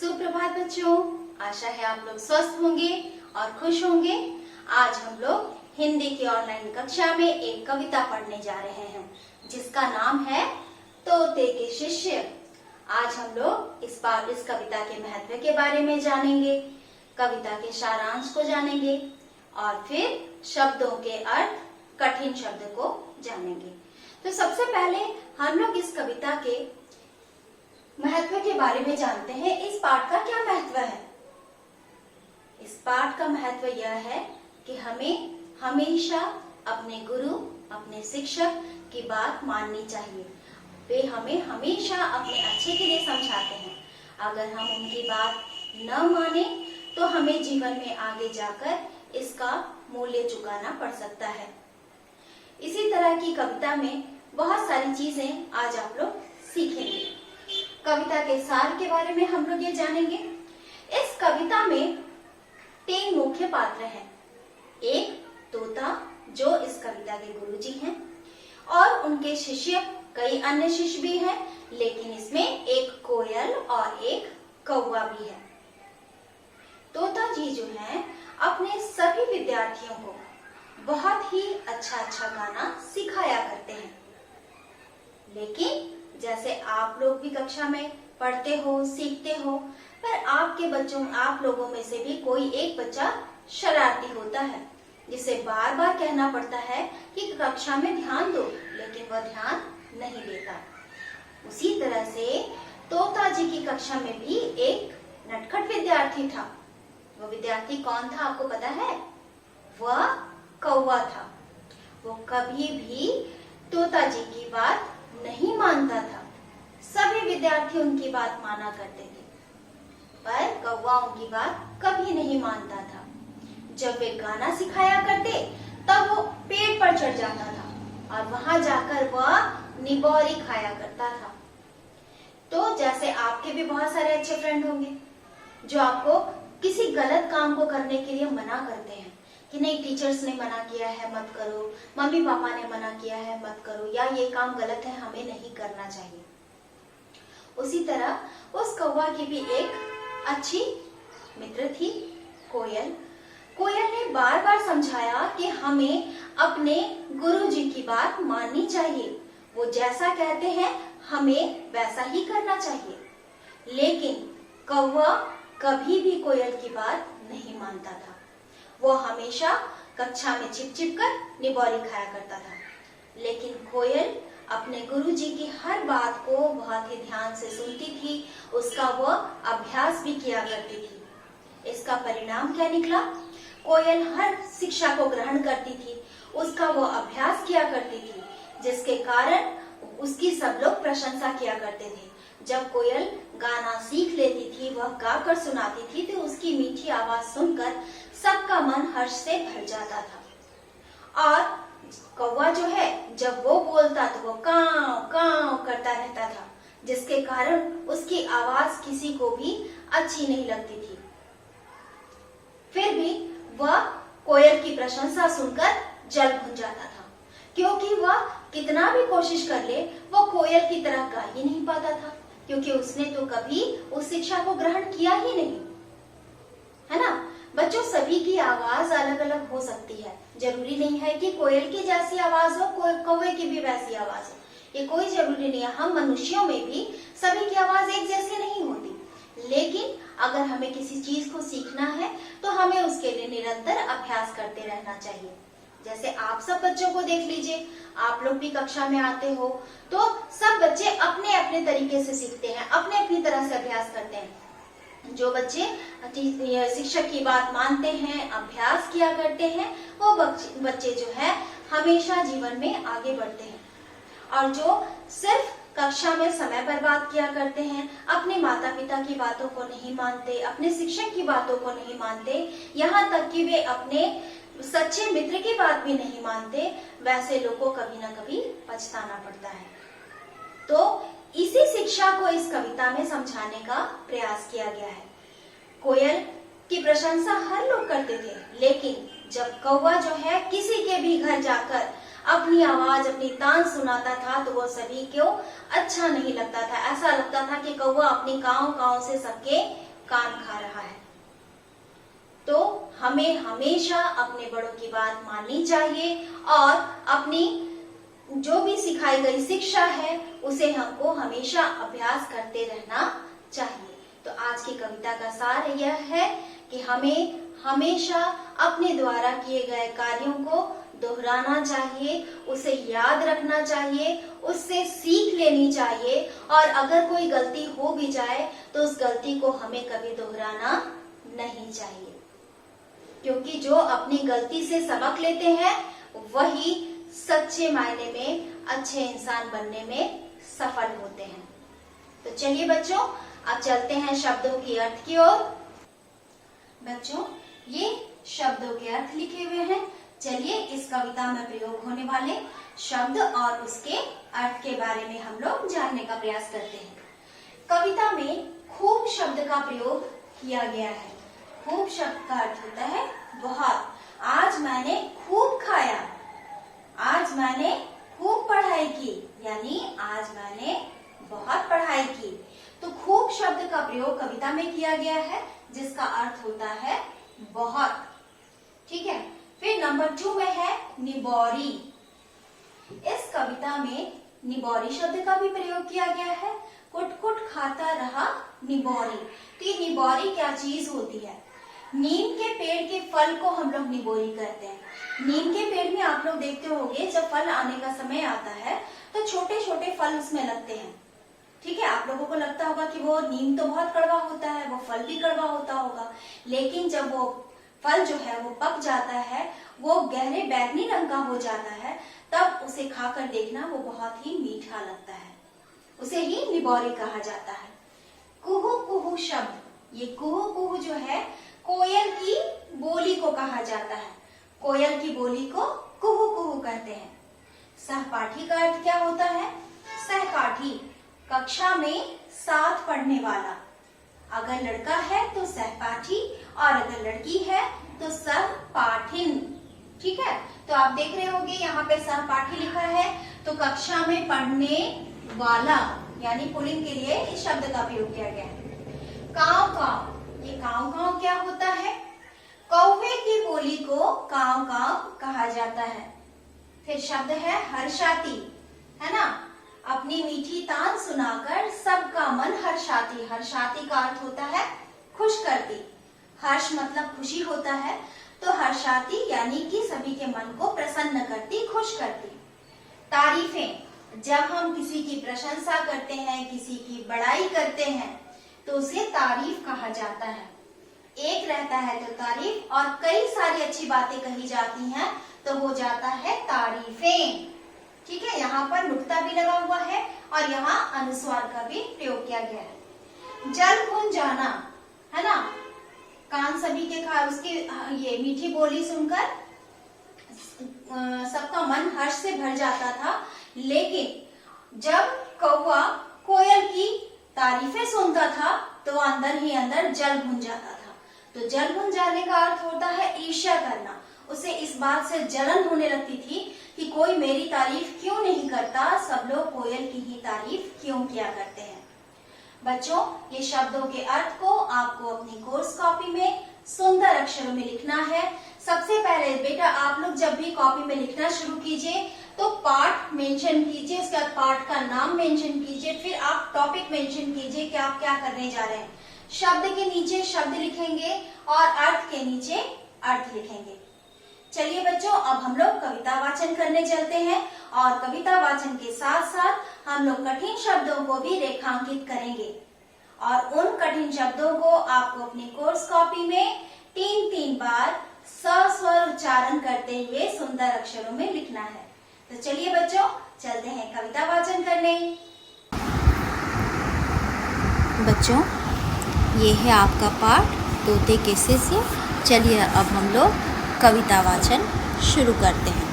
सुप्रभात बच्चों, आशा है आप लोग स्वस्थ होंगे और खुश होंगे। आज हम लोग हिंदी की ऑनलाइन कक्षा में एक कविता पढ़ने जा रहे हैं जिसका नाम है तोते के शिष्य। आज हम लोग इस कविता के महत्व के बारे में जानेंगे, कविता के सारांश को जानेंगे और फिर शब्दों के अर्थ, कठिन शब्द को जानेंगे। तो सबसे पहले हम लोग इस कविता के महत्व के बारे में जानते हैं। इस पाठ का क्या महत्व है? इस पाठ का महत्व यह है कि हमें हमेशा अपने गुरु, अपने शिक्षक की बात माननी चाहिए। वे हमें हमेशा अपने अच्छे के लिए समझाते हैं। अगर हम उनकी बात न माने तो हमें जीवन में आगे जाकर इसका मूल्य चुकाना पड़ सकता है। इसी तरह की कविता में बहुत सारी चीजें आज आप लोग सीखेंगे। कविता के सार के बारे में हम लोग ये जानेंगे। इस कविता में 3 मुख्य पात्र हैं। एक तोता जो इस कविता के गुरुजी हैं और उनके शिष्य कई अन्य शिष्य भी हैं, लेकिन इसमें एक कोयल और एक कौवा भी है। तोता जी जो हैं अपने सभी विद्यार्थियों को बहुत ही अच्छा गाना सिखाया करते हैं। लेकिन जैसे आप लोग भी कक्षा में पढ़ते हो, सीखते हो, पर आप लोगों में से भी कोई एक बच्चा शरारती होता है जिसे बार बार कहना पड़ता है कि कक्षा में ध्यान दो, लेकिन वह ध्यान नहीं देता। उसी तरह से तोता जी की कक्षा में भी एक नटखट विद्यार्थी था। वो विद्यार्थी कौन था आपको पता है? वह कौवा था। वो कभी भी तोता जी की बात नहीं मानता था। सभी विद्यार्थी उनकी बात माना करते थे, पर कौवा उनकी बात कभी नहीं मानता था। जब वे गाना सिखाया करते तब वो पेड़ पर चढ़ जाता था और वहां जाकर वह निबोरी खाया करता था। तो जैसे आपके भी बहुत सारे अच्छे फ्रेंड होंगे जो आपको किसी गलत काम को करने के लिए मना करते हैं कि नहीं, टीचर्स ने मना किया है मत करो, मम्मी पापा ने मना किया है मत करो, या ये काम गलत है हमें नहीं करना चाहिए। उसी तरह उस कौवा की भी एक अच्छी मित्र थी, कोयल। कोयल ने बार बार समझाया कि हमें अपने गुरुजी की बात माननी चाहिए। वो जैसा कहते हैं हमें वैसा ही करना चाहिए। लेकिन कौवा कभी भी कोयल की बात नहीं मानता था। वो हमेशा कक्षा में छिप कर निबोरी खाया करता था। लेकिन कोयल अपने गुरुजी की हर बात को बहुत ही ध्यान से सुनती थी, उसका वह अभ्यास भी किया करती थी। इसका परिणाम क्या निकला? कोयल हर शिक्षा को ग्रहण करती थी, उसका वो अभ्यास किया करती थी, जिसके कारण उसकी सब लोग प्रशंसा किया करते थे। जब कोयल गाना सीख लेती थी, वह गाकर सुनाती थी, तो उसकी मीठी आवाज सुनकर सबका मन हर्ष से भर जाता था। और कौवा जो है जब वो बोलता तो वो काव काव करता रहता था, जिसके कारण उसकी आवाज किसी को भी अच्छी नहीं लगती थी। फिर भी वह कोयल की प्रशंसा सुनकर जल भुन जाता था, क्योंकि वह कितना भी कोशिश कर ले वो कोयल की तरह गा ही नहीं पाता था, क्योंकि उसने तो कभी उस शिक्षा को ग्रहण किया ही नहीं, है ना। बच्चों, सभी की आवाज अलग अलग हो सकती है। जरूरी नहीं है कि कोयल की जैसी आवाज हो, कौवे की भी वैसी आवाज हो, ये कोई जरूरी नहीं है। हम मनुष्यों में भी सभी की आवाज एक जैसी नहीं होती। लेकिन अगर हमें किसी चीज को सीखना है तो हमें उसके लिए निरंतर अभ्यास करते रहना चाहिए। जैसे आप सब बच्चों को देख लीजिए, आप लोग भी कक्षा में आते हो तो सब बच्चे अपने अपने तरीके से सीखते हैं, अपने अपनी तरह से अभ्यास करते हैं। जो बच्चे शिक्षक की बात मानते हैं, अभ्यास किया करते हैं, वो बच्चे जो है हमेशा जीवन में आगे बढ़ते हैं। और जो सिर्फ कक्षा में समय बर्बाद किया करते हैं, अपने माता पिता की बातों को नहीं मानते, अपने शिक्षक की बातों को नहीं मानते, यहाँ तक कि वे अपने सच्चे मित्र की बात भी नहीं मानते, वैसे लोगों को कभी ना कभी पछताना पड़ता है। तो इसी शिक्षा को इस कविता में समझाने का प्रयास किया गया है। कोयल की प्रशंसा हर लोग करते थे, लेकिन जब कौवा जो है किसी के भी घर जाकर अपनी आवाज, अपनी तान सुनाता था तो वो सभी को अच्छा नहीं लगता था। ऐसा लगता था कि कौवा अपनी काव काव से सबके कान खा रहा है। तो हमें हमेशा अपने बड़ों की बात माननी चाहिए और अपनी जो भी सिखाई गई शिक्षा है उसे हमको हमेशा अभ्यास करते रहना चाहिए। तो आज की कविता का सार यह है कि हमें हमेशा अपने द्वारा किए गए कार्यों को दोहराना चाहिए, उसे याद रखना चाहिए, उससे सीख लेनी चाहिए और अगर कोई गलती हो भी जाए तो उस गलती को हमें कभी दोहराना नहीं चाहिए, क्योंकि जो अपनी गलती से सबक लेते हैं वही सच्चे मायने में अच्छे इंसान बनने में सफल होते हैं। तो चलिए बच्चों, अब चलते हैं शब्दों की अर्थ की ओर। बच्चों, ये शब्दों के अर्थ लिखे हुए हैं। चलिए इस कविता में प्रयोग होने वाले शब्द और उसके अर्थ के बारे में हम लोग जानने का प्रयास करते हैं। कविता में खूब शब्द का प्रयोग किया गया है। खूब शब्द का अर्थ होता है बहुत। आज मैंने खूब खाया, आज मैंने खूब पढ़ाई की, यानी आज मैंने बहुत पढ़ाई की। तो खूब शब्द का प्रयोग कविता में किया गया है जिसका अर्थ होता है बहुत। ठीक है, फिर नंबर 2 में है निबोरी। इस कविता में निबोरी शब्द का भी प्रयोग किया गया है। कुट कुट खाता रहा निबोरी। तो ये निबोरी क्या चीज होती है? नीम के पेड़ के फल को हम लोग निबोरी करते हैं। नीम के पेड़ में आप लोग देखते होंगे जब फल आने का समय आता है तो छोटे छोटे फल उसमें लगते हैं। ठीक है, आप लोगों को लगता होगा कि वो नीम तो बहुत कड़वा होता है, वो फल भी कड़वा होता होगा, लेकिन जब वो फल जो है वो पक जाता है, वो गहरे बैंगनी रंग का हो जाता है, तब उसे खाकर देखना वो बहुत ही मीठा लगता है। उसे ही निबोरी कहा जाता है। कुहू कुहू शब्द, ये कुहू कुहू जो है कोयल की बोली को कहा जाता है। कोयल की बोली को कुहू कुहू कहते हैं। सहपाठी का अर्थ क्या होता है? सहपाठी, कक्षा में साथ पढ़ने वाला। अगर लड़का है तो सहपाठी और अगर लड़की है तो सहपाठिन। ठीक है, तो आप देख रहे होंगे यहाँ पे सहपाठी लिखा है, तो कक्षा में पढ़ने वाला यानी पुल्लिंग के लिए इस शब्द का प्रयोग किया गया है। काव काव, ये काव काव क्या होता है? कौवे की बोली को काव काव कहा जाता है। फिर शब्द है हर्षाती, है ना? अपनी मीठी तान सुनाकर सबका मन हर्षाती। हर्षाती का अर्थ होता है खुश करती। हर्ष मतलब खुशी होता है, तो हर्षाती यानी कि सभी के मन को प्रसन्न करती, खुश करती। तारीफें, जब हम किसी की प्रशंसा करते हैं, किसी की बड़ाई करते हैं तो उसे तारीफ कहा जाता है। एक रहता है तो तारीफ और कई सारी अच्छी बातें कही जाती हैं तो हो जाता है तारीफें। ठीक है, यहाँ पर नुक्ता भी लगा हुआ है और यहाँ अनुस्वार का भी प्रयोग किया गया है। जल भुन जाना, है ना? कान सभी के उसके ये मीठी बोली सुनकर सबका मन हर्ष से भर जाता था, लेकिन जब कौवा कोयल की तारीफें सुनता था तो अंदर ही अंदर जल भुन जाता था। तो जल भुन जाने का अर्थ होता है ईर्ष्या करना। उसे इस बात से जलन होने लगती थी कि कोई मेरी तारीफ क्यों नहीं करता, सब लोग कोयल की ही तारीफ क्यों किया करते हैं। बच्चों, ये शब्दों के अर्थ को आपको अपनी कोर्स कॉपी में सुंदर अक्षरों में लिखना है। सबसे पहले बेटा आप लोग जब भी कॉपी में लिखना शुरू कीजिए तो पाठ मेंशन कीजिए, उसके बाद पाठ का नाम मेंशन कीजिए, फिर आप टॉपिक मेंशन कीजिए कि आप क्या करने जा रहे हैं। शब्द के नीचे शब्द लिखेंगे और अर्थ के नीचे अर्थ लिखेंगे। चलिए बच्चों, अब हम लोग कविता वाचन करने चलते हैं और कविता वाचन के साथ साथ हम लोग कठिन शब्दों को भी रेखांकित करेंगे और उन कठिन शब्दों को आपको अपनी कोर्स कॉपी में 3-3 बार सस्वर उच्चारण करते हुए सुंदर अक्षरों में लिखना है। तो चलिए बच्चों, चलते हैं कविता वाचन करने। बच्चों, ये है आपका पाठ तोते के शिष्य। चलिए अब हम लोग कविता वाचन शुरू करते हैं।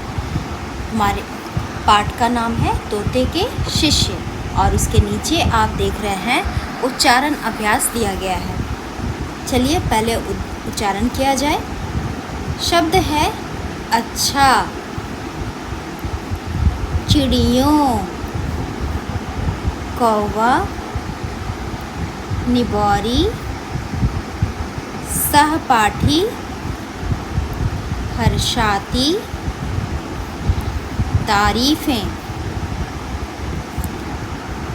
हमारे पाठ का नाम है तोते के शिष्य और उसके नीचे आप देख रहे हैं उच्चारण अभ्यास दिया गया है। चलिए पहले उच्चारण किया जाए। शब्द है अच्छा, चिड़ियों, कौवा, निबोरी, सहपाठी हर्षाती तारीफ़ें।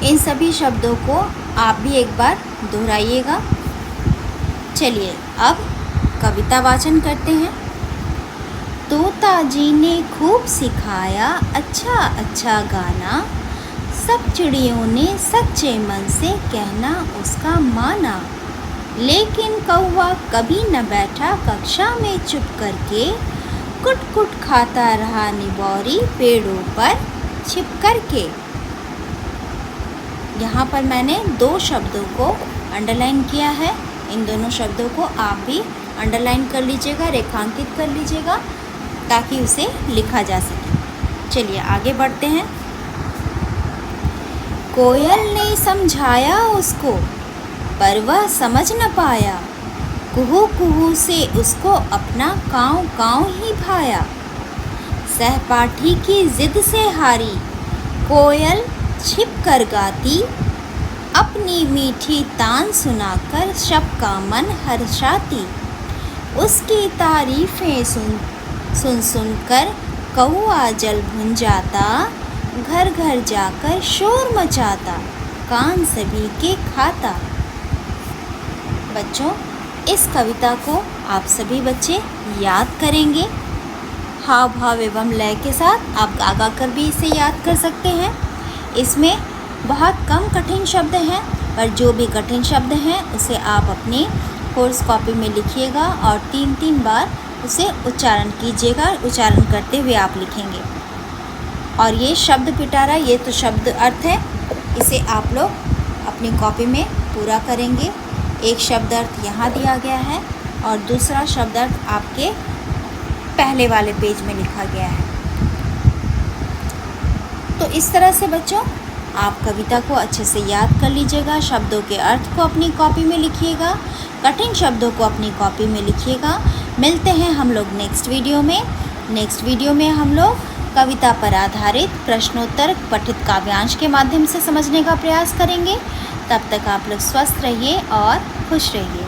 इन सभी शब्दों को आप भी एक बार दोहराइएगा। चलिए अब कविता वाचन करते हैं। तोता जी ने खूब सिखाया अच्छा अच्छा गाना, सब चिड़ियों ने सच्चे मन से कहना उसका माना। लेकिन कौवा कभी न बैठा कक्षा में चुप करके, कुट कुट खाता रहा निबौरी पेड़ों पर छिप करके। यहाँ पर मैंने 2 शब्दों को अंडरलाइन किया है। इन दोनों शब्दों को आप भी अंडरलाइन कर लीजिएगा, रेखांकित कर लीजिएगा ताकि उसे लिखा जा सके। चलिए आगे बढ़ते हैं। कोयल ने समझाया उसको पर वह समझ न पाया, कुहू कुहू से उसको अपना काँव काँव ही भाया। सहपाठी की जिद से हारी कोयल छिप कर गाती, अपनी मीठी तान सुनाकर सबका मन हर्षाती। उसकी तारीफ़ें सुन सुनकर कौआ जल भुन जाता, घर घर जाकर शोर मचाता, कान सभी के खाता। बच्चों, इस कविता को आप सभी बच्चे याद करेंगे। हाव भाव एवं लय के साथ आप गा गा कर भी इसे याद कर सकते हैं। इसमें बहुत कम कठिन शब्द हैं, पर जो भी कठिन शब्द हैं उसे आप अपनी कोर्स कॉपी में लिखिएगा और 3-3 बार उसे उच्चारण कीजिएगा। उच्चारण करते हुए आप लिखेंगे। और ये शब्द पिटारा, ये तो शब्द अर्थ है, इसे आप लोग अपनी कॉपी में पूरा करेंगे। एक शब्द अर्थ यहाँ दिया गया है और दूसरा शब्द अर्थ आपके पहले वाले पेज में लिखा गया है। तो इस तरह से बच्चों आप कविता को अच्छे से याद कर लीजिएगा। शब्दों के अर्थ को अपनी कॉपी में लिखिएगा, कठिन शब्दों को अपनी कॉपी में लिखिएगा। मिलते हैं हम लोग नेक्स्ट वीडियो में। नेक्स्ट वीडियो में हम लोग कविता पर आधारित प्रश्नोत्तर पठित काव्यांश के माध्यम से समझने का प्रयास करेंगे। तब तक आप लोग स्वस्थ रहिए और खुश रहिए।